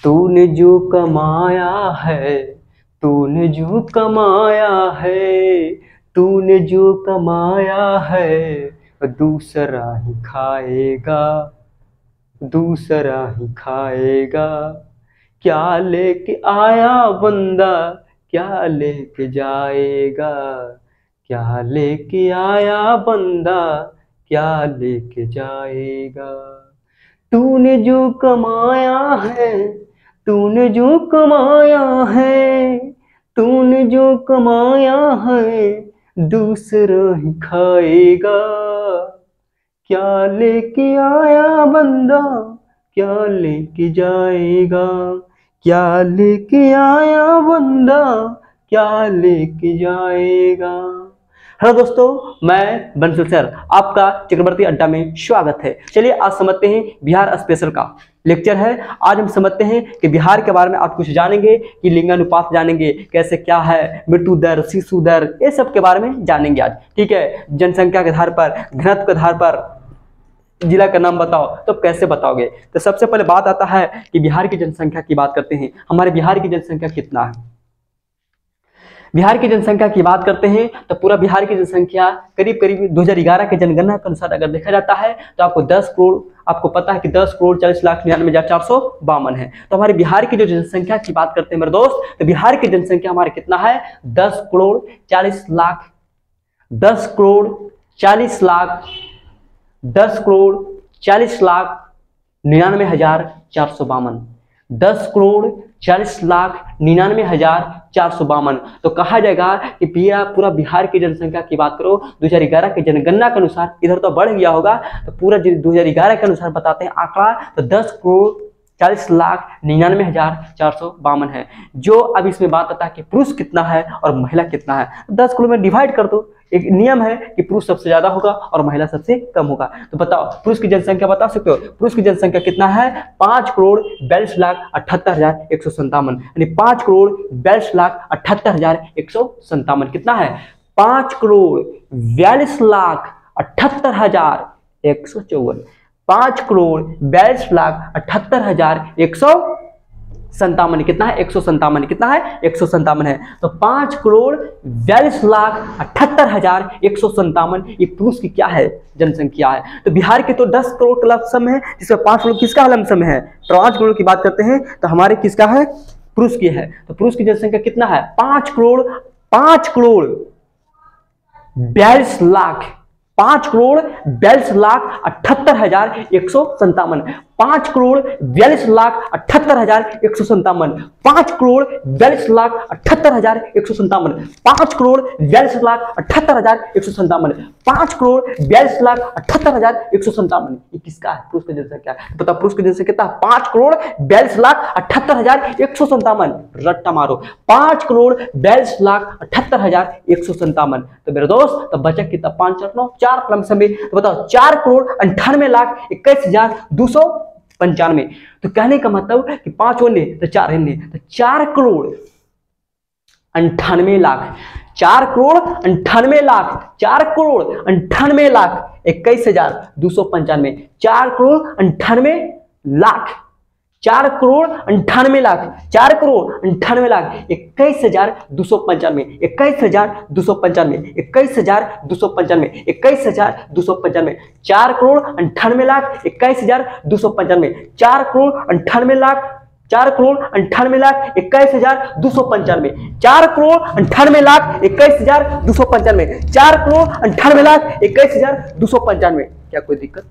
तूने जो कमाया है, तूने जो कमाया है, तूने जो कमाया है, दूसरा ही खाएगा, दूसरा ही खाएगा। क्या लेके आया बंदा, क्या लेके जाएगा, क्या लेके आया बंदा, क्या लेके जाएगा। तूने जो कमाया है, तूने जो कमाया है, तूने जो कमाया है, दूसरा ही खाएगा। क्या लेके आया बंदा, क्या लेके जाएगा, क्या लेके आया बंदा, क्या लेके जाएगा। हेलो दोस्तों, मैं बंसल सर, आपका चक्रवर्ती अड्डा में स्वागत है। चलिए आज समझते हैं बिहार स्पेशल का लेक्चर है। आज हम समझते हैं कि बिहार के बारे में आप कुछ जानेंगे कि लिंगानुपात जानेंगे, कैसे क्या है, मृत्यु दर, शिशु दर, ये सब के बारे में जानेंगे आज। ठीक है, जनसंख्या के आधार पर, घनत्व के आधार पर जिला का नाम बताओ, तो कैसे बताओगे। तो सबसे पहले बात आता है कि बिहार की जनसंख्या की बात करते हैं। हमारे बिहार की जनसंख्या कितना है। बिहार की जनसंख्या की बात करते हैं तो पूरा बिहार की जनसंख्या करीब करीब 2011 के जनगणना के अनुसार अगर देखा जाता है तो आपको 10 करोड़, आपको पता है कि 10,40,99,452 है। तो हमारे बिहार की जो जनसंख्या की बात करते हैं मेरे दोस्त, तो बिहार की जनसंख्या हमारे कितना है, 10,40,00,000, 10,40,00,000, 10,40,99,452, 10,40,99,452। तो कहा जाएगा कि पूरा बिहार की जनसंख्या की बात करो 2011 के जनगणना के अनुसार, इधर तो बढ़ गया होगा, तो पूरा 2011 के अनुसार बताते हैं आंकड़ा, तो 10,40,99,452 है। जो अब इसमें बात आता है कि पुरुष कितना है और महिला कितना है, 10 करोड़ में डिवाइड कर दो। एक नियम है कि पुरुष सबसे ज्यादा होगा और महिला सबसे कम होगा। तो बताओ पुरुष की जनसंख्या बता सकते हो। पुरुष की जनसंख्या कितना है, 5,42,78,157, यानी 5,42,78,157 कितना है, 5,42,78,154, 5,42,78,157 कितना है, 157 कितना है, 157 है। तो 5,42,78,157 ये पुरुष की क्या है, जनसंख्या है। तो बिहार के तो 10 करोड़ का लमसम है, जिसमें 5 करोड़ किसका लमसम है, 5 करोड़ की बात करते हैं तो हमारे किसका है, पुरुष की है। तो पुरुष की जनसंख्या कितना है, 5,42,00,000, 5,42,78,157, 5,42,78,157, 5,42,78,157, 5,42,78,157, 5,42,78,157। ये किसका है, पुरुष की जनसंख्या। पता पुरुष की जनसंख्या कितना, 5,42,78,157। रट्टा मारो, 5,42,78,157। तो मेरे दोस्त तो बचा कितना, 5 और 9 4 लमसम में। तो बताओ 4,98,21,295। तो कहने का मतलब कि 5 होने तो 4 हिन्ने, तो 4,98,00,000, 4,98,00,000, 4,98,21,295, 4,98,00,000, 4,98,00,000, 4,98,00,000, 21,295, 21,295, 21,295, 21,295, 4,98,00,000, 4,98,00,000, 4,98,00,000, 4,98,00,000, 4,98,00,000, 4,98,00,000, क्या कोई दिक्कत।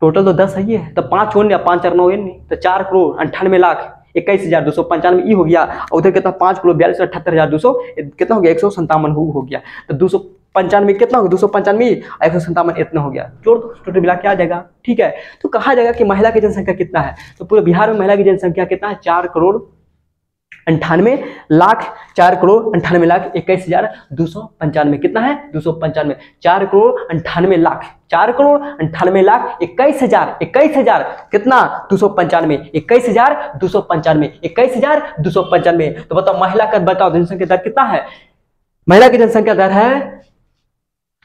टोटल तो 10 है, तो 5 होने 5 और 9 नहीं, तो 4,98,21,295 हो गया। और उधर कितना, 5,42,78,200 कितना हो गया, 157 हो गया। तो 295 कितना होगा, 295 157 इतना हो गया। जोड़ दो, टोटल मिला के आ जाएगा। ठीक है, तो कहा जाएगा कि महिला की जनसंख्या कितना है। तो पूरे बिहार में महिला की जनसंख्या कितना है, 4,98,00,000, 4,98,21,295 कितना है, 295, 4,98,00,000, 4,98,00,000, कितना, 295, 21,295, 21,295। तो बताओ महिला का, बताओ जनसंख्या दर कितना है। महिला की जनसंख्या दर है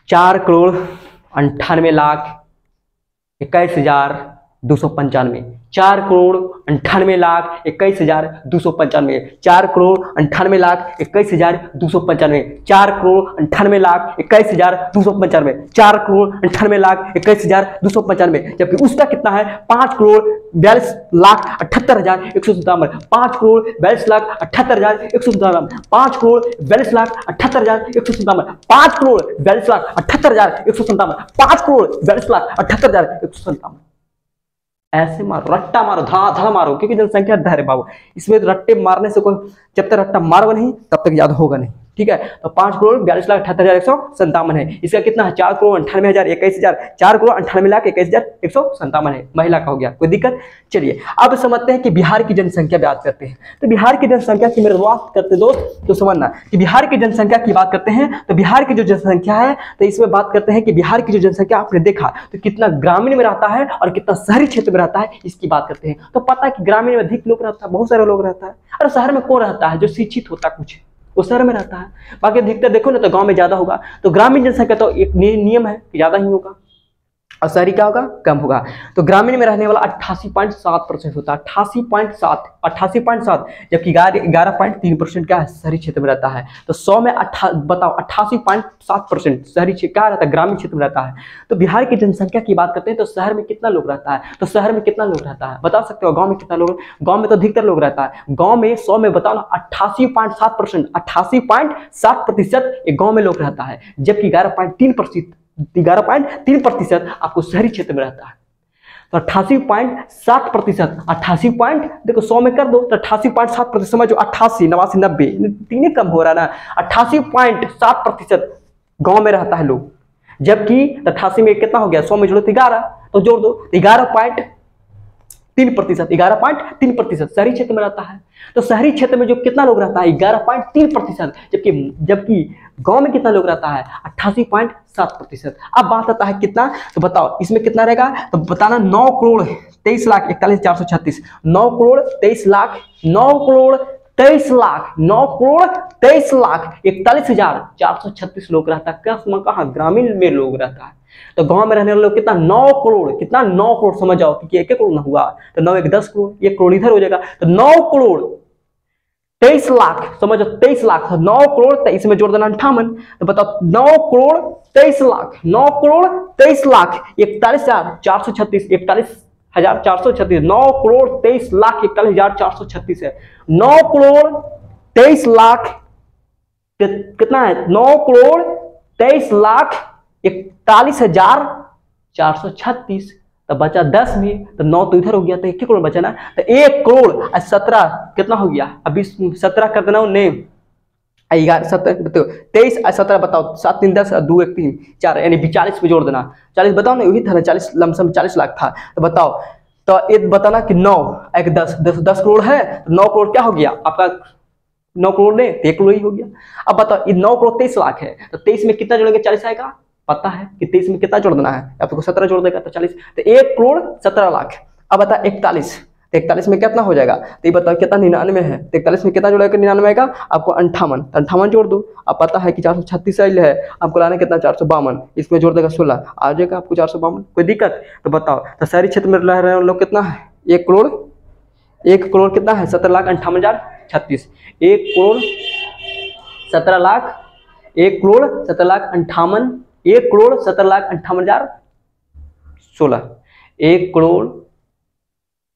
4,98,21,295, 4,98,21,295, 4,98,21,295, 4,98,21,295, 4,98,21,295, जबकि उसका कितना है 5,42,78,197, 5,42,78,197, 5,42,78,197, 5,42,78,197, 5,42,78,197। ऐसे मारो, रट्टा मारो, धड़ा मारो, क्योंकि जनसंख्या धैर्य बाबू, इसमें रट्टे मारने से कोई, जब तक रट्टा मारोगे नहीं तब तक याद होगा नहीं, ठीक है। तो 5,42,78,197 है। इसका कितना है 4,98,21,000, 4,98,21,197 है। महिला का हो गया, कोई दिक्कत। चलिए अब समझते हैं कि बिहार की जनसंख्या बात करते हैं। तो बिहार की जनसंख्या की मेरे बात करते दोस्त तो समझना कि बिहार की जनसंख्या की बात करते हैं तो बिहार की जो जनसंख्या है तो इसमें बात करते हैं कि बिहार की जो जनसंख्या आपने देखा तो कितना ग्रामीण में रहता है और कितना शहरी क्षेत्र में रहता है, इसकी बात करते हैं। तो पता है कि ग्रामीण में अधिक लोग रहता है, बहुत सारे लोग रहता है, और शहर में कौन रहता है जो शिक्षित होता कुछ वो शहर में रहता है। बाकी अधिकतर देखो ना तो गांव में ज्यादा होगा। तो ग्रामीण जनसंख्या तो एक नियम है कि ज्यादा ही होगा और शहरी क्या होगा कम होगा। तो ग्रामीण में रहने वाला 88.7% होता है, 88.7, जबकि 11.3% क्या है शहरी क्षेत्र में रहता है। तो 100 में बताओ 88.7% शहरी क्षेत्र क्या रहता है ग्रामीण क्षेत्र में रहता है। तो बिहार की जनसंख्या की बात करते हैं तो शहर में कितना लोग रहता है, तो शहर में कितना लोग रहता है बता सकते हो। गाँव में कितना लोग, गाँव में तो अधिकतर लोग रहता है। गाँव में 100 में बताओ ना 88.7%, 88.7% एक गाँव में लोग रहता है, जबकि 11.3% आपको शहरी क्षेत्र में रहता है। तो 88.7%, 88 देखो 100 में कर दो तो 88.7% समझो, 88, 89, 90 तीन कम हो रहा है ना। 88.7% गांव में रहता है लोग, जबकि 88 में कितना हो गया 100 में जोड़ो तो 11, तो जोड़ दो 11.3%, 11.3% शहरी क्षेत्र में रहता है। तो शहरी क्षेत्र में जो कितना लोग रहता है 11.3%, जबकि गांव में कितना लोग रहता है 88.7%। अब बात आता है कितना, तो बताओ इसमें कितना रहेगा, तो बताना 9,23,41,436, 9,23,41,436 लोग रहता है। कहाँ ग्रामीण में लोग रहता है। तो गांव में रहने वाले लोग कितना 9 करोड़, कितना 9 करोड़ समझ जाओ, क्योंकि 1 करोड़ ना हुआ तो 9 1 10 करोड़, 1 करोड़ इधर हो जाएगा। तो 9,23,00,000 समझो, 23,00,000, 9 करोड़ 23 में जोड़ देना 58, तो बताओ 9,23,00,000, 9,23,00,000 41,436, 41,436, 9,23,41,436 है। 9,23,00,000 कितना है 9,23,41,436, तो बचा 10 में, तो 9 तो इधर हो गया तो 1 करोड़ बचा ना। तो 1 करोड़ 17 कितना हो गया, अभी 17 कर देना ने 11 17 बताओ 23 17 बताओ 7 3 10 2 1 3 4 यानी 40 पे जोड़ देना। 40 बताओ ना, वही था ना 40 लमसम 40 लाख था। तो बताओ तो एक बताना कि 9 1 10 करोड़ है, तो 9 करोड़ क्या हो गया आपका 9 करोड़ ने 1 करोड़ ही हो गया। अब बताओ ये 9 करोड़ 23 लाख है, तो 23 में कितना जोड़ेंगे 40 आएगा, पता है कि 23 में कितना जोड़ देना है, आपको 17 जोड़ देगा तो 40, तो 1 करोड़ 17 लाख। अब बता 41, 41 में कितना हो जाएगा, तो ये बताओ कितना 99 है, 41 में कितना जोड़ेगा 99 आएगा आपको 58, 58 जोड़ दो। अब पता है कि 436 है, आपको लाना कितना 452, इसमें जोड़ देगा 16 आ जाएगा आपको 452, कोई दिक्कत। तो बताओ तो शहरी क्षेत्र में रह रहे लोग कितना है 1 करोड़ कितना है 17,58,036, 1 करोड़ 17 लाख 1 करोड़ 17 लाख 58, 1 करोड़ 17 लाख 58,016, 1 करोड़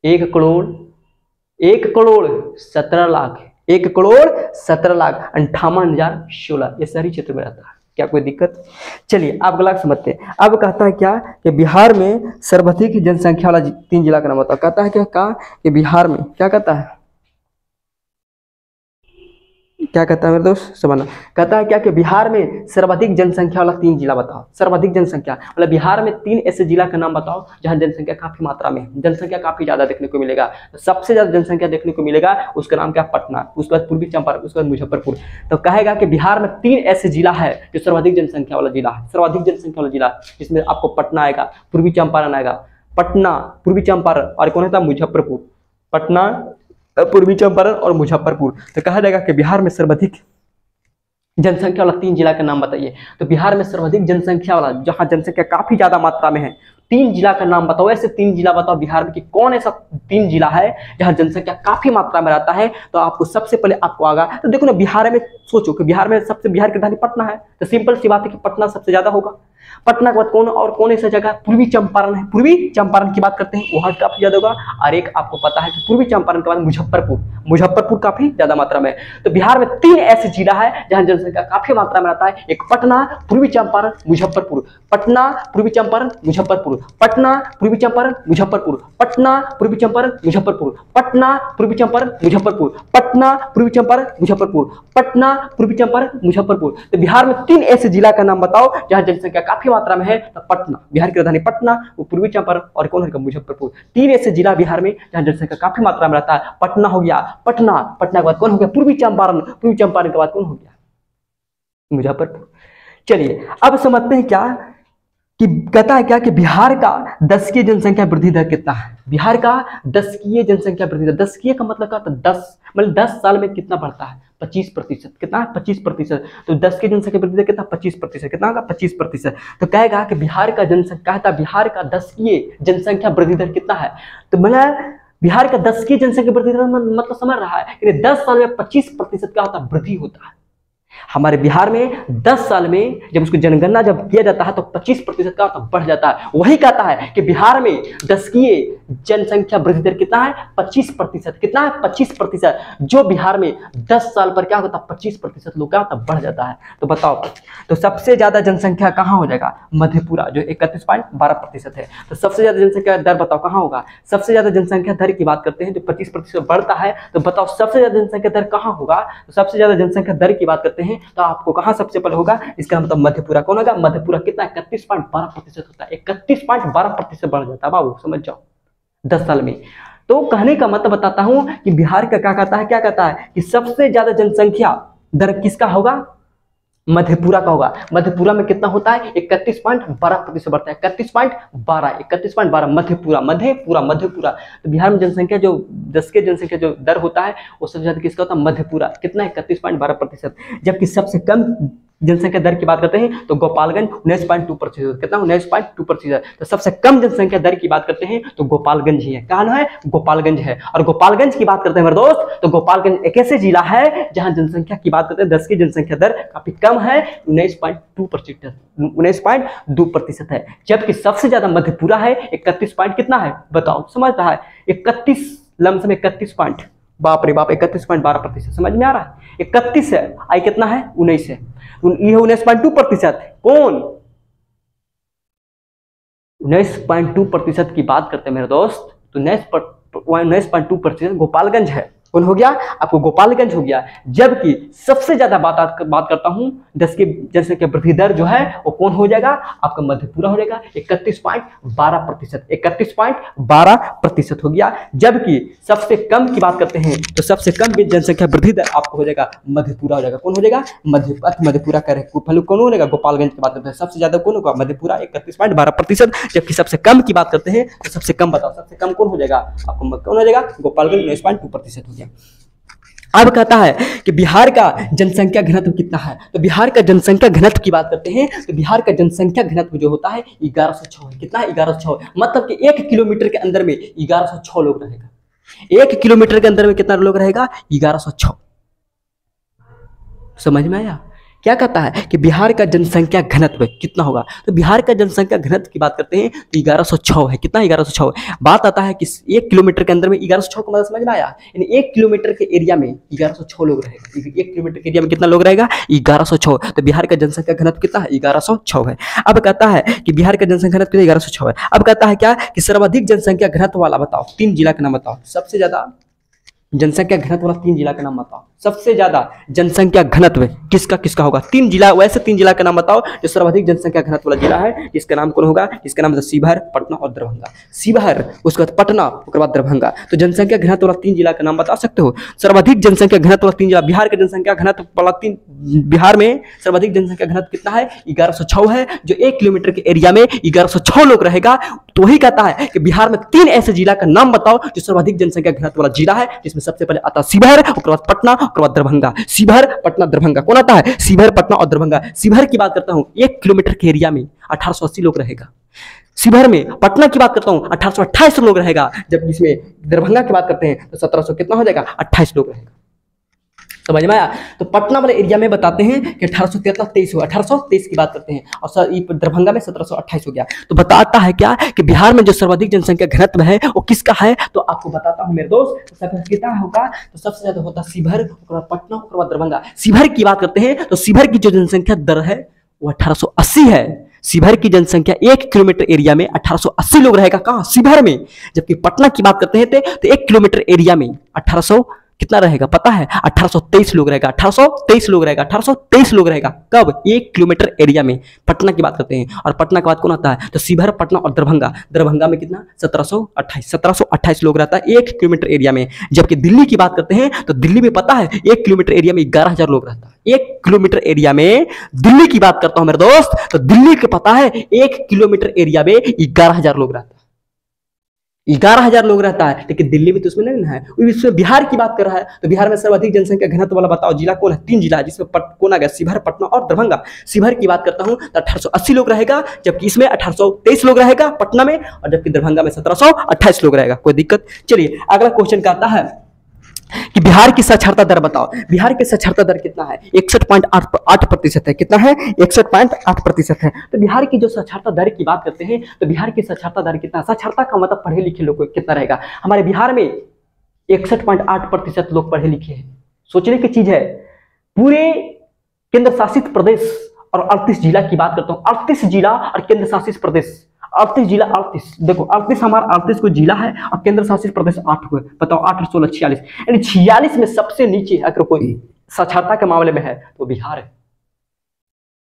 17 लाख 1 करोड़ 17 लाख 58,016 ये शहरी क्षेत्र में रहता है। क्या कोई दिक्कत। चलिए आप गलत समझते हैं। अब कहता है क्या कि बिहार में सर्वाधिक जनसंख्या वाला 3 जिला का नाम बताओ। कहता है क्या कि बिहार में क्या कहता है, क्या कहता है मेरे दोस्त समझना। कहता है क्या कि बिहार में सर्वाधिक जनसंख्या वाला 3 जिला बताओ। सर्वाधिक जनसंख्या मतलब बिहार में 3 ऐसे जिला का नाम बताओ जहां जनसंख्या काफी मात्रा में, जनसंख्या काफी ज्यादा देखने को मिलेगा। सबसे ज्यादा जनसंख्या देखने को मिलेगा उसका नाम क्या पटना, उसके बाद पूर्वी चंपारण, उसके बाद मुजफ्फरपुर। तो कहेगा कि बिहार में 3 ऐसे जिला है जो सर्वाधिक जनसंख्या वाला जिला है, सर्वाधिक जनसंख्या वाला जिला, जिसमें आपको पटना आएगा, पूर्वी चंपारण आएगा, पटना पूर्वी चंपारण और कौन होता है मुजफ्फरपुर, पटना पूर्वी चंपारण और मुजफ्फरपुर। तो कहा जाएगा कि बिहार में सर्वाधिक जनसंख्या वाला 3 जिला का नाम बताइए। तो बिहार में सर्वाधिक जनसंख्या वाला, जहां जनसंख्या काफी ज्यादा मात्रा में है, 3 जिला का नाम बताओ। ऐसे 3 जिला बताओ बिहार में कि कौन ऐसा 3 जिला है जहां जनसंख्या काफी मात्रा में रहता है। तो आपको सबसे पहले आपको आगा, तो देखो ना बिहार में, सोचो कि बिहार में सबसे, बिहार की राजधानी पटना है, तो सिंपल सी बात है कि पटना सबसे ज्यादा होगा। पटना के बाद कौन और कौन ऐसा जगह, पूर्वी चंपारण है, पूर्वी चंपारण की बात करते हैं, वहां काफी ज्यादा होगा। और एक आपको पता है कि पूर्वी चंपारण के बाद मुजफ्फरपुर, मुजफ्फरपुर काफी ज्यादा मात्रा में। तो बिहार में 3 ऐसे जिला है जहां जनसंख्या काफी मात्रा में रहता है, एक पटना, पूर्वी चंपारण, मुजफ्फरपुर। पटना, पूर्वी चंपारण, मुजफ्फरपुर। पटना, पूर्वी चंपारण, मुजफ्फरपुर। पटना, पूर्वी चंपारण, मुजफ्फरपुर। पटना, पूर्वी चंपारण, मुजफ्फरपुर। पटना, पूर्वी चंपारण, मुजफ्फरपुर। पटना, पूर्वी चंपारण, मुजफ्फरपुर। तो बिहार में 3 ऐसे जिला का नाम बताओ जहां जनसंख्या काफी मात्रा में है। तो पटना, बिहार की राजधानी पटना, वो पूर्वी चंपारण और कौन है, मुजफ्फरपुर। 3 ऐसे जिला बिहार में जहां जनसंख्या काफी मात्रा में रहता है। पटना हो गया, पटना, पटना के बाद कौन हो गया, पूर्वी चंपारण, पूर्वी चंपारण के बाद कौन हो गया, मुजफ्फरपुर। चलिए अब समझते हैं क्या कि कहता है क्या कि बिहार का दशकीय जनसंख्या वृद्धि दर कितना है। बिहार का दशकीय जनसंख्या वृद्धि दर, दशकीय का मतलब क्या होता है, 10, मतलब 10 साल में कितना बढ़ता है, 25%। कितना है, 25%। तो 10 की जनसंख्या वृद्धि दर कितना, 25%। कितना होगा, 25%। तो कहेगा कि बिहार का जनसंख्या, कहता बिहार का दशकीय जनसंख्या वृद्धि दर कितना है। तो मतलब बिहार का दशकीय जनसंख्या वृद्धि दर मतलब समझ रहा है कि 10 साल में 25% क्या होता है, वृद्धि होता है। हमारे बिहार में 10 साल में जब उसको जनगणना जब किया जाता है तो 25% का बढ़ जाता है। वही कहता है कि बिहार में दशकीय जनसंख्या वृद्धि दर कितना है, 25%। कितना है, 25%। जो बिहार में 10 साल पर क्या होता है, 25% लोग क्या होता है, बढ़ जाता है। तो बताओ, तो सबसे ज्यादा जनसंख्या कहाँ हो जाएगा, मधेपुरा, जो 31.12% है। तो सबसे ज्यादा जनसंख्या दर बताओ कहाँ होगा, सबसे ज्यादा जनसंख्या दर की बात करते हैं जो 25% बढ़ता है। तो बताओ सबसे ज्यादा जनसंख्या दर कहाँ होगा। तो सबसे ज्यादा जनसंख्या दर की बात करते हैं तो आपको कहां सबसे पहले होगा, इसका मतलब मधेपुरा। कौन होगा, मधेपुरा। कितना, 31.12% होता है, 31.12% बढ़ जाता है बाबू, समझ जाओ 10 साल में। तो कहने का मतलब बताता हूं कि बिहार का क्या कहता है, क्या कहता है कि सबसे ज्यादा जनसंख्या दर किसका होगा, मधेपुरा का होगा। मधेपुरा में कितना होता है, 31.12% बढ़ता है, 31.12 मधेपुरा, मधेपुरा, मधेपुरा। तो बिहार में जनसंख्या जो 10 के जनसंख्या जो दर होता है वो सबसे ज्यादा किसका होता है, मधेपुरा। कितना है, 31.12%। जबकि सबसे कम जनसंख्या दर की बात करते हैं तो गोपालगंज 19.2%। कितना, 19.2%। तो सबसे कम जनसंख्या दर की बात करते हैं तो गोपालगंज ही है। कहाँ है, गोपालगंज है। और गोपालगंज की बात करते हैं मेरे दोस्त, तो गोपालगंज एक ऐसे जिला है जहां जनसंख्या की बात करते हैं 10 की जनसंख्या दर काफी कम है, 19.2% है। जबकि सबसे ज्यादा मधेपुरा है, 31 पॉइंट कितना है बताओ, समझ रहा है, 31 लमसम 31 पॉइंट, बाप रे बाप, 31.12%। समझ में आ रहा है, 31 है, आई कितना है, 19 है, ये 19.2%। कौन, 19.2% की बात करते हैं मेरे दोस्त, तो 19.2% गोपालगंज है। कौन हो गया, आपको गोपालगंज हो गया। जबकि सबसे ज्यादा बात करता हूं 10 की जनसंख्या वृद्धि दर जो है वो कौन हो जाएगा, आपका मधेपुरा हो जाएगा, 31.12%, 31.12% हो गया। जबकि सबसे कम की बात करते हैं तो सबसे कम जनसंख्या वृद्धि दर आपको हो जाएगा मधेपुरा हो जाएगा। कौन हो जाएगा, मधेपुरा का कौन हो जाएगा, गोपालगंज की बात करते हैं सबसे ज्यादा कौन होगा, मधेपुरा 31.12%। जबकि सबसे कम की बात करते हैं तो सबसे कम बताओ, सबसे कम कौन हो जाएगा, आपको कौन हो जाएगा, गोपालगंज 19.2% हो गया। अब कहता है कि बिहार का जनसंख्या घनत्व कितना है। तो बिहार का जनसंख्या घनत्व की बात करते हैं तो बिहार का जनसंख्या घनत्व जो होता है 1106 है। कितना है, 1106, मतलब कि 1 किलोमीटर के अंदर में 1106 लोग रहेगा। 1 किलोमीटर के अंदर में कितना लोग रहेगा, 1106। समझ में आया, क्या कहता है कि बिहार का जनसंख्या घनत्व कितना होगा। तो बिहार का जनसंख्या घनत्व की बात करते हैं तो 1106 है। कितना, 1106। बात आता है कि 1 किलोमीटर के अंदर में 1106 का मतलब समझ में आया, यानी 1 किलोमीटर के एरिया में 1106 लोग रहेगा। 1 किलोमीटर के एरिया में कितना लोग रहेगा, 1106। तो बिहार का जनसंख्या घनत्व कितना है, 1106 है। अब कहता है कि बिहार का जनसंख्या घनत्व 1106 है। अब कहता है क्या कि सर्वाधिक जनसंख्या घनत्व वाला बताओ, 3 जिला का नाम बताओ। सबसे ज्यादा जनसंख्या घनत्व वाला 3 जिला का नाम बताओ। सबसे ज्यादा जनसंख्या घनत्व किसका किसका होगा, 3 जिला, वैसे 3 जिला का नाम बताओ जो सर्वाधिक जनसंख्या घनत्व वाला जिला है। इसका नाम कौन होगा, इसका नाम शिवहर, पटना और दरभंगा। शिवहर, उसके बाद पटना, उसके बाद दरभंगा। तो जनसंख्या घनत्व वाला 3 जिला का नाम बता सकते हो। सर्वाधिक जनसंख्या घनत्व वाला 3 जिला, बिहार का जनसंख्या घनत्व वाला 3, बिहार में सर्वाधिक जनसंख्या घनत्व कितना है, 1106 है। जो 1 किलोमीटर के एरिया में 1106 लोग रहेगा। तो वही कहता है कि बिहार में 3 ऐसे जिला का नाम बताओ जो सर्वाधिक जनसंख्या घनत्व वाला जिला है, जिसमें सबसे पहले आता है शिवहर, उसके बाद पटना, उसके बाद दरभंगा। शिवहर, पटना, दरभंगा। कौन आता है? शिवहर, पटना और दरभंगा। शिवहर की बात करता हूं 1 किलोमीटर के एरिया में 1880 लोग रहेगा। शिवहर में। पटना की बात करता हूं 1828 लोग रहेगा, जबकि इसमें दरभंगा की बात करते हैं तो 1700 कितना हो जाएगा? 28 लोग रहेगा। समझ में आया? तो पटना वाले एरिया में बताते हैं कि 1823 हुआ, 1823 की बात करते हैं, और दरभंगा में 1728 हो गया। तो बताता है क्या कि बिहार में जो सर्वाधिक जनसंख्या घनत्व है वो किसका है? तो आपको बताता हूं मेरे दोस्त, तो सबसे कितना होगा? तो सबसे ज्यादा होता है शिवहर, उसके बाद पटना, उसके बाद दरभंगा। शिवहर की बात करते हैं तो शिवहर की जो जनसंख्या दर है वो 1880 है। शिवहर की जनसंख्या 1 किलोमीटर एरिया में 1880 लोग रहेगा। कहां? शिवहर में। जबकि पटना की बात करते हैं तो 1 किलोमीटर एरिया में 1800 कितना रहेगा पता है? 1823 लोग रहेगा। 1823 लोग रहेगा। 1823 लोग रहेगा। कब? 1 किलोमीटर एरिया में। पटना की बात करते हैं, और पटना के बाद कौन आता है? तो शिवहर, पटना और दरभंगा। दरभंगा में कितना? 1728 लोग रहता है 1 किलोमीटर एरिया में। जबकि दिल्ली की बात करते हैं तो दिल्ली में पता है 1 किलोमीटर एरिया में 11,000 लोग रहता है। 1 किलोमीटर एरिया में दिल्ली की बात करता हूं मेरे दोस्त, तो दिल्ली के पता है 1 किलोमीटर एरिया में 11,000 लोग रहता है। 11,000 लोग रहता है, लेकिन दिल्ली में तो उसमें नहीं है। इसमें बिहार की बात कर रहा है, तो बिहार में सर्वाधिक जनसंख्या घनत्व वाला बताओ जिला कौन है? 3 जिला है, जिसमें कौन आ गया? शिवहर, पटना और दरभंगा। शिवहर की बात करता हूं तो 1880 लोग रहेगा, जबकि इसमें 1823 लोग रहेगा पटना में, और जबकि दरभंगा में 1728 लोग रहेगा। कोई दिक्कत? चलिए अगला क्वेश्चन का आता है कि बिहार की साक्षरता दर बताओ। बिहार की साक्षरता दर कितना है? 61.8% है। कितना है? 61.8% है। तो बिहार की जो साक्षरता दर की बात करते हैं तो बिहार की साक्षरता दर कितना? साक्षरता का मतलब पढ़े लिखे लोग कितना रहेगा? हमारे बिहार में 61.8% लोग पढ़े लिखे हैं। सोचने की चीज है। पूरे केंद्र शासित प्रदेश और 38 जिला की बात करता हूं, 38 जिला और केंद्र शासित प्रदेश 38 जिला। 38 देखो, 38 हमारा 38 को जिला है और केंद्र शासित प्रदेश 8 हुए। बताओ 8 और 16 46, यानी 46 में सबसे नीचे अगर कोई साक्षरता के मामले में है तो बिहार है।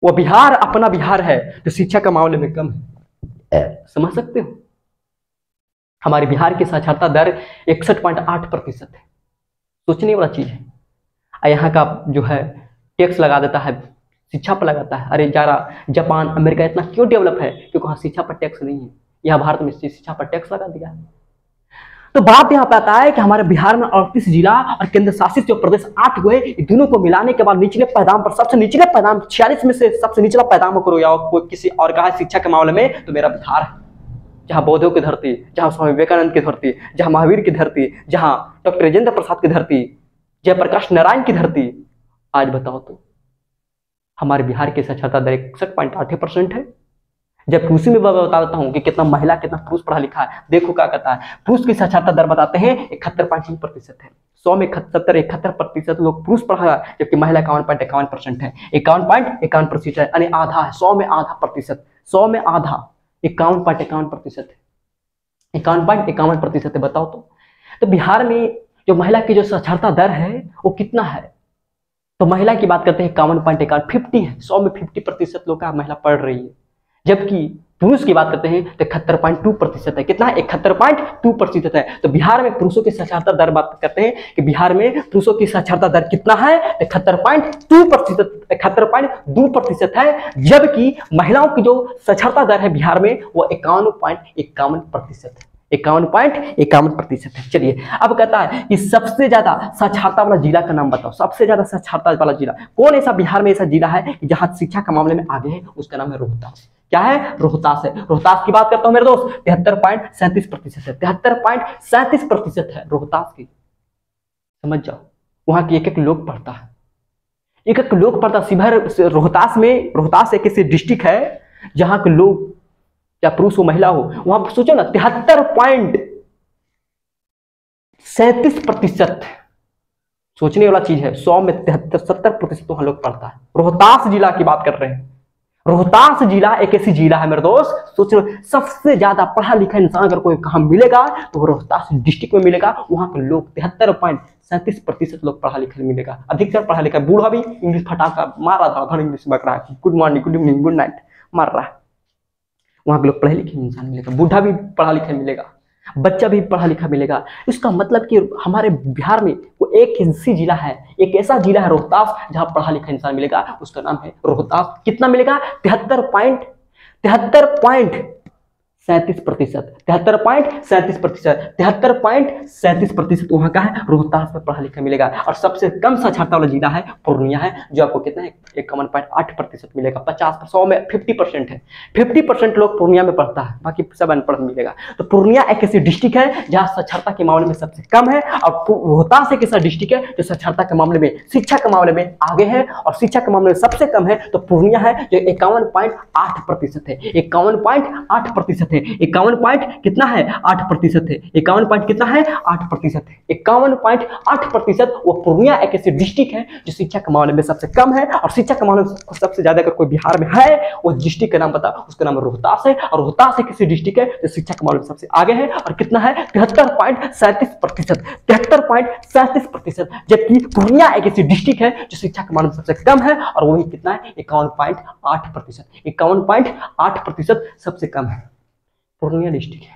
वो बिहार अपना बिहार है जो शिक्षा के मामले में कम है। समझ सकते हो? हमारे बिहार की साक्षरता दर 61.8% है। सोचने वाला चीज है। यहाँ का जो है टैक्स लगा देता है, शिक्षा पर लगाता है। अरे यार, जापान, अमेरिका इतना क्यों डेवलप है? क्योंकि वहां शिक्षा पर टैक्स नहीं है। यहाँ भारत में शिक्षा पर टैक्स लगा दिया है। तो बात यहाँ पे आता है कि हमारे बिहार में 38 जिला और केंद्र शासित जो प्रदेश 8 हुए, दोनों को मिलाने के बाद निचले पैदाम पर, सबसे निचले पैदाम 46 में से सबसे निचला पैदाम करो या कोई किसी और का शिक्षा के मामले में, तो मेरा बिहार है। जहां बौद्धों की धरती, जहां स्वामी विवेकानंद की धरती, जहां महावीर की धरती, जहां डॉक्टर राजेंद्र प्रसाद की धरती, जयप्रकाश नारायण की धरती। आज बताओ तो हमारे बिहार की साक्षरता दर 61.8% है। जबकि उसी में बता देता हूं कि कितना महिला कितना पुरुष पढ़ा लिखा है। देखो क्या कहता है, पुरुष की साक्षरता दर बताते हैं 71.3% है। 100 में 71% लोग पुरुष पढ़ा, जबकि महिला 51.51% है। 51.51% है, यानी आधा है। 100 में आधा प्रतिशत, 100 में आधा 51.51% है। 51.51% है। बताओ तो बिहार में जो महिला की जो साक्षरता दर है वो कितना है? तो महिला की बात करते हैं 51.51, 50 है। 100 में 50% लोग का महिला पढ़ रही है। जबकि पुरुष की बात करते हैं तो 71.2% है। कितना है? 71.2% है। तो बिहार में पुरुषों की साक्षरता दर बात करते हैं कि बिहार में पुरुषों की साक्षरता दर कितना है? 71.2% है। जबकि महिलाओं की जो साक्षरता दर है बिहार में वो 51.51% है। 51.51% है। चलिए अब कहता है कि सबसे ज्यादा साक्षरता वाला जिला का नाम बताओ। सबसे ज्यादा साक्षरता वाला जिला कौन? ऐसा बिहार में ऐसा जिला है कि जहां शिक्षा के मामले में आगे है, उसका नाम है रोहतास। क्या है? रोहतास है। रोहतास की बात करता हूं मेरे दोस्त, 73.37% है। 73.37% है रोहतास की। समझ जाओ, वहां की एक एक लोग पढ़ता है, एक एक लोग पढ़ता। शिवहर, रोहतास में, रोहतास एक ऐसी डिस्ट्रिक्ट है जहां के लोग, या पुरुष हो महिला हो, वहां सोचो ना 73.37%। सोचने वाला चीज है। 100 में 73-70% वहां लोग पढ़ता है। रोहतास जिला की बात कर रहे हैं। रोहतास जिला एक ऐसी जिला है मेरे दोस्त, सोच लो सबसे ज्यादा पढ़ा लिखा इंसान अगर कोई कहां मिलेगा तो रोहतास डिस्ट्रिक्ट में मिलेगा। वहां के लोग 73.37% लोग पढ़ा लिखा मिलेगा। अधिकतर पढ़ा लिखा। बूढ़ा भी इंग्लिश फटाका मार रहा था, इंग्लिश बक रहा है, good morning, good evening, good night मार रहा है। वहां के लोग पढ़े लिखे इंसान मिलेगा। बूढ़ा भी पढ़ा लिखा मिलेगा, बच्चा भी पढ़ा लिखा मिलेगा। इसका मतलब कि हमारे बिहार में वो एक ऐसी जिला है, एक ऐसा जिला है रोहतास, जहां पढ़ा लिखा इंसान मिलेगा। उसका नाम है रोहतास। कितना मिलेगा? 37%, 73.37%, 73.37% वहाँ का है, रोहतास में पढ़ा लिखा मिलेगा। और सबसे कम साक्षरता वाला जिला है पूर्णिया है, जो आपको कितना है 51.8% मिलेगा। 100 में 50% है, 50% लोग पूर्णिया में पढ़ता है, बाकी सब अनपढ़ मिलेगा। तो पूर्णिया एक ऐसी डिस्ट्रिक्ट है जहाँ साक्षरता के मामले में सबसे कम है, और रोहतास एक ऐसा डिस्ट्रिक्ट है जो साक्षरता के मामले में, शिक्षा के मामले में आगे है, और शिक्षा के मामले में सबसे कम है तो पूर्णिया है जो 51.8% है। 51.8% है। 51 कितना है 8% है। 51 कितना है 8% है। 51.8% वो पूर्णिया एक ऐसी डिस्ट्रिक्ट है जो शिक्षा के मामले में सबसे कम है, और शिक्षा के मामले में सबसे ज्यादा अगर कोई बिहार में है वो डिस्ट्रिक्ट का नाम बता, उसका नाम रोहतास है। और रोहतास एक ऐसी डिस्ट्रिक्ट है जो शिक्षा के मामले में सबसे आगे है, और कितना है 73.37%, 73.37%। जबकि पूर्णिया एक ऐसी डिस्ट्रिक्ट है जो शिक्षा के मामले में सबसे कम है, और वही कितना है 51.8%। 51.8% सबसे कम है पूर्णिया डिस्ट्रिक्ट है।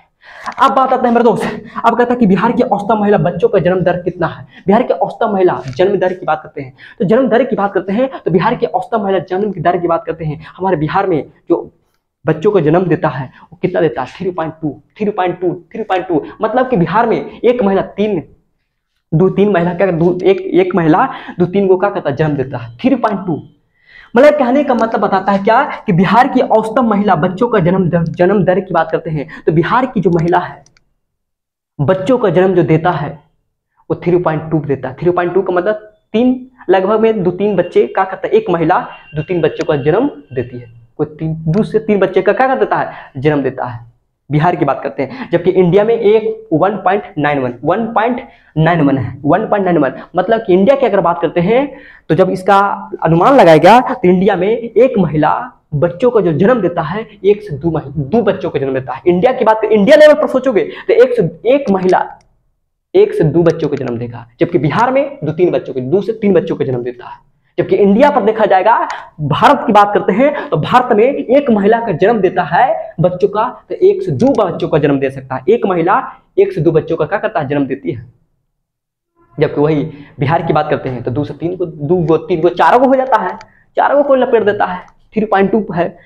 अब बात आते हैं मेरे दोस्त, अब कहता है कि बिहार की औसतन महिला बच्चों का जन्म दर कितना है। बिहार की औसतन महिला जन्म दर की बात करते हैं, तो जन्म दर की बात करते हैं तो बिहार की औसतन महिला जन्म की दर की बात करते हैं। हमारे बिहार में जो बच्चों को जन्म देता है वो कितना देता है 3.2। मतलब कि बिहार में एक महिला तीन महिला क्या, एक महिला 2-3 को क्या कहता है जन्म देता है 3.2। मतलब कहने का मतलब बताता है क्या कि बिहार की औसतन महिला बच्चों का जन्म दर की बात करते हैं, तो बिहार की जो महिला है बच्चों का जन्म जो देता है वो 3.2 देता है। 3.2 का मतलब 3 लगभग में 2-3 बच्चे क्या करता है, एक महिला 2-3 बच्चों का जन्म देती है, कोई 2 से 3 बच्चे का क्या कर देता है जन्म देता है। बिहार की बात करते हैं, जबकि इंडिया में एक 1.91 है। 1.91 मतलब कि इंडिया की अगर बात करते हैं तो जब इसका अनुमान लगाया गया तो इंडिया में एक महिला बच्चों का जो जन्म देता है 1 से 2 बच्चों को जन्म देता है। इंडिया की बात इंडिया लेवल पर सोचोगे तो एक महिला 1 से 2 बच्चों को जन्म देगा, जबकि बिहार में 2 से 3 बच्चों को जन्म देता है। जबकि इंडिया पर देखा जाएगा, भारत की बात करते हैं तो भारत में एक महिला का जन्म देता है बच्चों का तो 1 से 2 बच्चों का जन्म दे सकता है। एक महिला 1 से 2 बच्चों का क्या करता है जन्म देती है। जबकि वही बिहार की बात करते हैं तो 2 से 3 को 3 को 4 को हो जाता है, 4 को लपेट देता है। 3.2 है,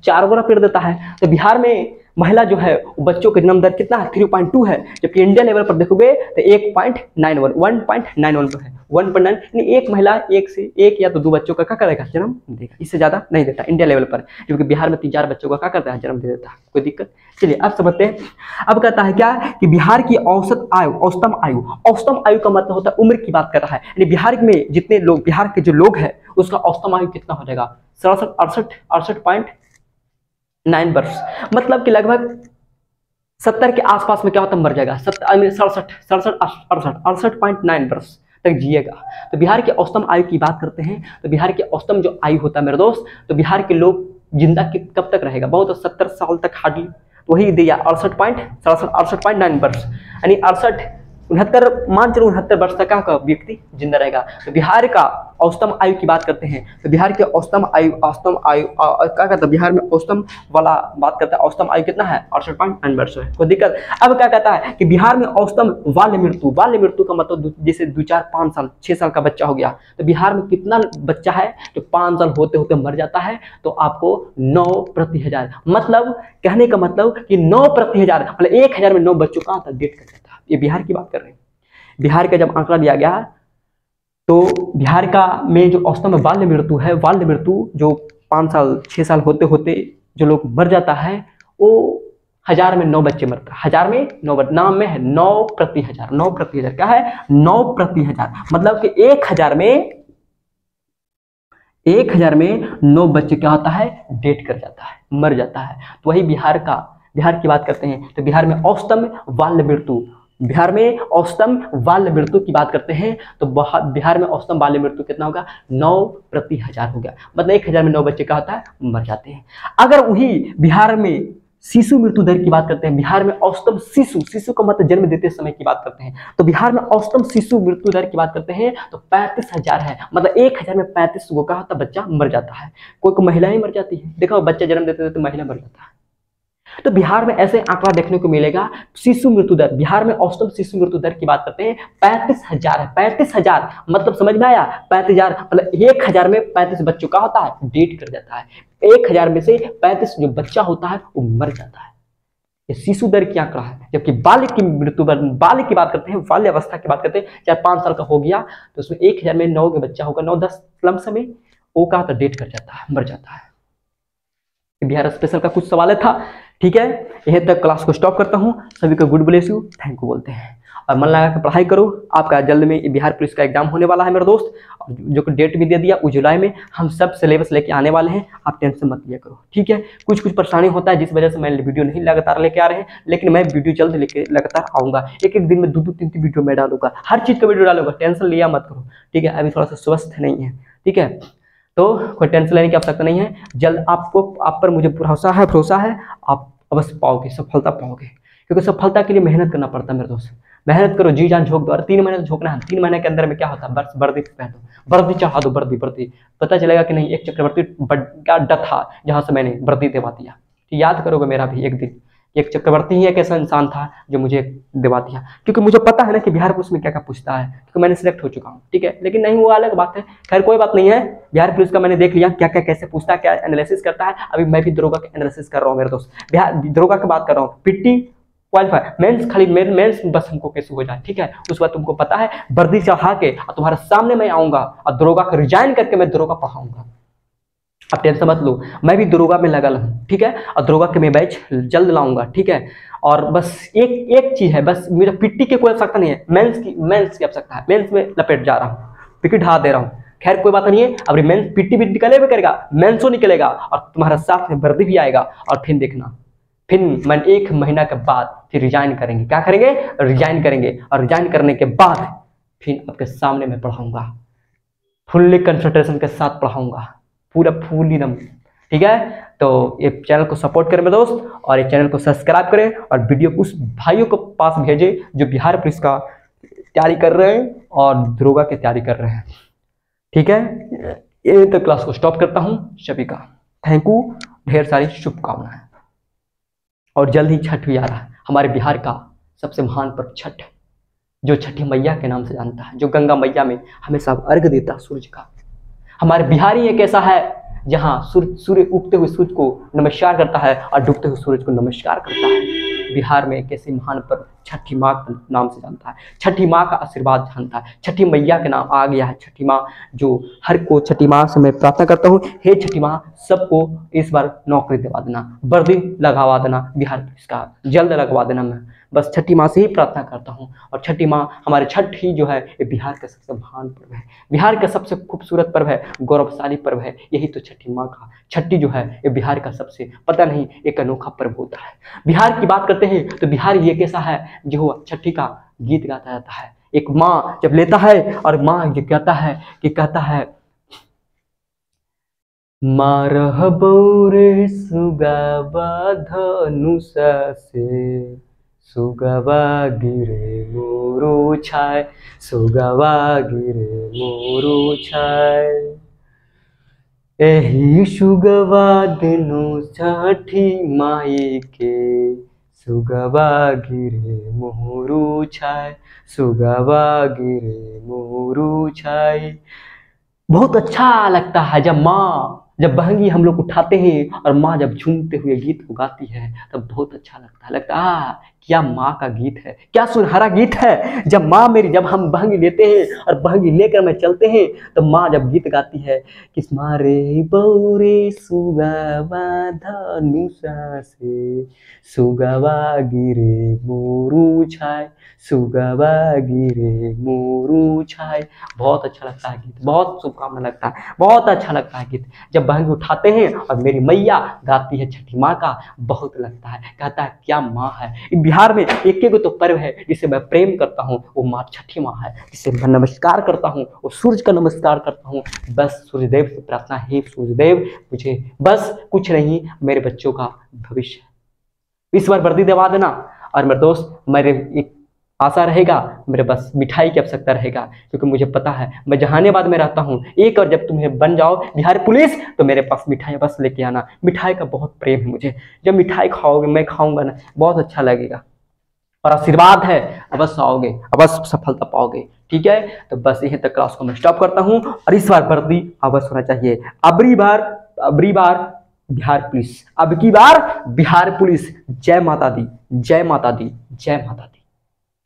4 को लपेट देता है। तो बिहार में महिला जो है बच्चों का जन्म दर कितना है 3.2 है, जबकि इंडिया लेवल पर देखोगे तो 1.91 है। 1.9 एक महिला 1 या तो 2 बच्चों का क्या करेगा जन्म देगा, इससे ज्यादा नहीं देता इंडिया लेवल पर, जबकि बिहार में 3-4 बच्चों का क्या करता है जन्म दे देता है। कोई दिक्कत। चलिए अब समझते हैं। अब कहता है क्या कि बिहार की औसतम आयु का मतलब होता है उम्र की बात कर रहा है, यानी बिहार में जितने लोग, बिहार के जो लोग हैं उसका औसतम आयु कितना हो जाएगा 68.9 वर्ष। मतलब कि लगभग 70 के आसपास में क्या होता है मर जाएगा, 68.9 वर्ष तक जिएगा। तो बिहार के औसतम आयु की बात करते हैं तो बिहार के औसतम जो आयु होता है मेरे दोस्त, तो बिहार के लोग जिंदा कब तक रहेगा, बहुत 70 साल तक हार्डली, वही दिया 68.9 वर्ष, यानी 69 मान चलो 69 वर्ष तक का व्यक्ति जिंदा रहेगा। तो बिहार का औसतम आयु की बात करते हैं तो बिहार के औसतम आयु क्या कहता है, बिहार में औसतम वाला बात करता है, औसतम आयु कितना है 68.9 वर्ष है। कोई दिक्कत। अब क्या कहता है कि बिहार में औसतम बाल्य मृत्यु का मतलब जैसे 2-4-5 साल 6 साल का बच्चा हो गया, तो बिहार में कितना बच्चा है जो 5 साल होते होते मर जाता है, तो आपको 9 प्रति हजार, मतलब कहने का मतलब कि 9 प्रति हजार, मतलब 1000 में 9 बच्चों का डेथ कर जाता है। ये बिहार की बात कर रहे हैं। बिहार का जब आंकड़ा दिया गया तो बिहार का में जो औसतम बाल्य मृत्यु जो 5 साल 6 साल होते होते जो लोग मर जाता है वो 1000 में 9 बच्चे मरता है। 1000 में 9 नाम में है 9 प्रति हजार। 9 प्रति हजार क्या है 9 प्रति हजार, मतलब कि 1000 में 9 बच्चे क्या होता है डेथ कर जाता है, मर जाता है। तो वही बिहार की बात करते हैं तो बिहार में औसतम बाल्य मृत्यु की बात करते हैं तो बिहार में औसतम बाल्य मृत्यु कितना होगा 9 प्रति हजार हो गया, मतलब 1000 में 9 बच्चे क्या होता है मर जाते हैं। अगर वही बिहार में शिशु मृत्यु दर की बात करते हैं, बिहार में औसतम शिशु का मतलब जन्म देते समय की बात करते हैं, तो बिहार में औसतम शिशु मृत्यु दर की बात करते हैं तो 35,000 है, मतलब 1000 में 35 को क्या होता है बच्चा मर जाता है। कोई महिला ही मर जाती है, देखो बच्चा जन्म देते तो महिला मर जाता है। तो बिहार में ऐसे आंकड़ा देखने को मिलेगा। शिशु मृत्यु दर, बिहार में औसतम शिशु मृत्यु दर की बात करते हैं 35,000 है। 35,000 मतलब समझ में आया, 35,000 मतलब 1000 में 35 बच्चों का होता है डेथ कर जाता है, 1000 में से 35 जो बच्चा होता है वो मर जाता है। ये शिशु दर की आंकड़ा है, जबकि बालिक की मृत्यु दर, बालिक की बात करते हैं, बाल्य अवस्था की बात करते हैं, चाहे 5 साल का हो गया तो उसमें 1000 में 9 के बच्चा होगा, 9-10 लमसम में वो का तो डेट कर जाता है, मर जाता है। बिहार स्पेशल का कुछ सवाल था, ठीक है। यहीं तक क्लास को स्टॉप करता हूँ। सभी को good bless you, thank you बोलते हैं और मन लगा के पढ़ाई करो। आपका जल्द में बिहार पुलिस का एग्जाम होने वाला है मेरे दोस्त, और जो डेट भी दे दिया वो जुलाई में, हम सब सिलेबस लेके आने वाले हैं, आप टेंशन मत लिया करो, ठीक है। कुछ कुछ परेशानी होता है जिस वजह से मैं वीडियो नहीं लगातार लेके आ रहे हैं, लेकिन मैं वीडियो जल्द लेके लगातार आऊँगा। एक दिन में 2-3 वीडियो मैं डालूंगा, हर चीज़ का वीडियो डालूंगा, टेंशन लिया मत करो, ठीक है। अभी थोड़ा सा स्वस्थ नहीं है, ठीक है, तो कोई टेंशन लेने की आवश्यकता नहीं है। जल्द आपको, आप पर मुझे भरोसा है, आप अवश्य पाओगे, सफलता पाओगे, क्योंकि सफलता के लिए मेहनत करना पड़ता है मेरे दोस्त। मेहनत करो, जी जान झोंक दो, और 3 महीने तो झोंकना है। 3 महीने के अंदर में क्या होता है, बस वर्दी पहन दो, वर्दी चढ़ा दो, वर्दी पता चलेगा कि नहीं एक चक्रवर्ती का अड्डा था जहां से मैंने वर्दी दिवा दिया। याद करोगे मेरा भी एक दिन, एक चक्रवर्ती ही एक ऐसा इंसान था जो मुझे दिवा दिया, क्योंकि मुझे पता है ना कि बिहार पुलिस में क्या क्या पूछता है, क्योंकि मैंने सिलेक्ट हो चुका हूँ, ठीक है। लेकिन नहीं, वो अलग बात है, खैर कोई बात नहीं है। बिहार पुलिस का मैंने देख लिया क्या क्या कैसे पूछता है, क्या एनालिसिस करता है। अभी मैं भी दरोगा का एनालिसिस कर रहा हूँ मेरे दोस्त, बिहार दरोगा की बात कर रहा हूँ। पिट्टी क्वालिफाई, मेंस खाली मेंस बस हमको कैसे हो जाए, ठीक है। उसके बाद तुमको पता है वर्दी चढ़ा के और तुम्हारे सामने मैं आऊंगा और दरोगा का रिजाइन करके मैं दरोगा पढ़ाऊंगा। अब टेंशन मत लो, मैं भी दरोगा में लगा हूँ, ठीक है, और दरोगा के मैं बैच जल्द लाऊंगा, ठीक है। और बस एक चीज है, बस मेरा पिट्टी की कोई आवश्यकता नहीं है, मेंस की आवश्यकता है। मेंस में लपेट जा रहा हूँ, पिट्टी ढा दे रहा हूँ, खैर कोई बात नहीं है। अब मेंस पिट्टी भी निकलेगा करेगा, मेंसो निकलेगा और तुम्हारा साथ में वर्दी भी आएगा। और फिर देखना, फिर मैं 1 महीना के बाद फिर रिजाइन करेंगे, क्या करेंगे, रिजाइन करेंगे, और रिजाइन करने के बाद फिर आपके सामने मैं पढ़ाऊंगा, फुल्ली कंसंट्रेशन के साथ पढ़ाऊंगा, पूरा फुल एकदम, ठीक है। तो ये चैनल को सपोर्ट करें मेरे दोस्त, और ये चैनल को सब्सक्राइब करें, और वीडियो उस भाइयों को पास भेजें जो बिहार पुलिस का तैयारी कर रहे हैं और दरोगा की तैयारी कर रहे हैं, ठीक है। ये तो क्लास को स्टॉप करता हूँ। सभी का थैंक यू, ढेर सारी शुभकामनाएं। और जल्द ही छठ भी आ रहा है, हमारे बिहार का सबसे महान पर्व छठ, जो छठी मैया के नाम से जानता है, जो गंगा मैया में हमेशा अर्घ देता सूरज का। हमारे बिहार ही एक ऐसा है जहाँ सूर्य उगते हुए सूरज को नमस्कार करता है और डूबते हुए सूरज को नमस्कार करता है। बिहार में एक ऐसे महान पर्व छठी माँ के नाम से जानता है, छठी माँ का आशीर्वाद जानता है, छठी मैया के नाम आ गया है छठी माँ, जो हर को छठी माँ से मैं प्रार्थना करता हूँ, हे छठी माँ सबको इस बार नौकरी दिलवा देना, वर्दी लगवा देना, बिहार पुलिस का जल्द लगवा देना। मैं बस छठी माँ से ही प्रार्थना करता हूँ। और छठी माँ, हमारे छठ ही जो है ये बिहार का सबसे महान पर्व है, बिहार का सबसे खूबसूरत पर्व है, गौरवशाली पर्व है, यही तो छठी माँ का। छठी जो है ये बिहार का सबसे पता नहीं एक अनोखा पर्व होता है। बिहार की बात करते हैं तो बिहार ये कैसा है जो छठी का गीत गाता जाता है। एक माँ जब लेता है और माँ ये कहता है मारह बौरे सुगावा धनुषा से, सुगवा गिरे मोरू छाय, सुगवा गिरे मोरू छाय, एही सुगवा दिनो छठी माई के, सुगवा गिरे मोरू छाय, सुगवा गिरे मोरू छाय। बहुत अच्छा लगता है जब बहंगी हम लोग उठाते हैं और माँ जब झूमते हुए गीत को गाती है तब बहुत अच्छा लगता है क्या माँ का गीत है, क्या सुनहरा गीत है। जब माँ मेरी, जब हम बहंगी लेते हैं और बहंगी लेकर मैं चलते हैं तो माँ जब गीत गाती है, किस मारे बौरे सुगवा धनुषा से, सुगवा गिरे मोरू छाय, सुगवा गिरे मोरू छाय। बहुत अच्छा लगता है गीत, बहुत शुभकामना लगता है, बहुत अच्छा लगता है गीत जब बहंगी उठाते हैं और मेरी मैया गाती है छठी माँ का, बहुत लगता है, कहता है क्या माँ है। बिहार में एक तो पर्व है जिसे मैं प्रेम करता हूँ, वो माँ छठी माँ है, जिसे मैं नमस्कार करता हूँ, वो सूरज का नमस्कार करता हूँ। बस सूर्यदेव से प्रार्थना है, सूर्यदेव मुझे बस कुछ नहीं, मेरे बच्चों का भविष्य इस बार वर्दी दिवा देना। और मेरे दोस्त, मेरे एक आशा रहेगा, मेरे बस मिठाई की आवश्यकता रहेगा, क्योंकि मुझे पता है मैं जहानाबाद में रहता हूँ। एक और जब तुम्हें बन जाओ बिहार पुलिस तो मेरे पास मिठाई बस लेके आना, मिठाई का बहुत प्रेम है मुझे। जब मिठाई खाओगे, मैं खाऊंगा ना, बहुत अच्छा लगेगा, और आशीर्वाद है, अवश्य आओगे, अवश्य सफलता पाओगे, ठीक है। तो बस यहीं तक क्लास को मैं स्टॉप करता हूँ, और इस बार वर्दी अवश्य होना चाहिए। अबरी बार बिहार पुलिस, अब की बार बिहार पुलिस। जय माता दी, जय माता दी, जय माता दी।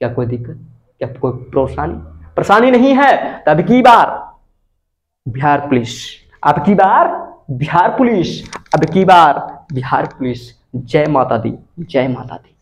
क्या कोई दिक्कत, क्या कोई परेशानी नहीं है? तब की बार बिहार पुलिस, अब की बार बिहार पुलिस, अब की बार बिहार पुलिस। जय माता दी, जय माता दी।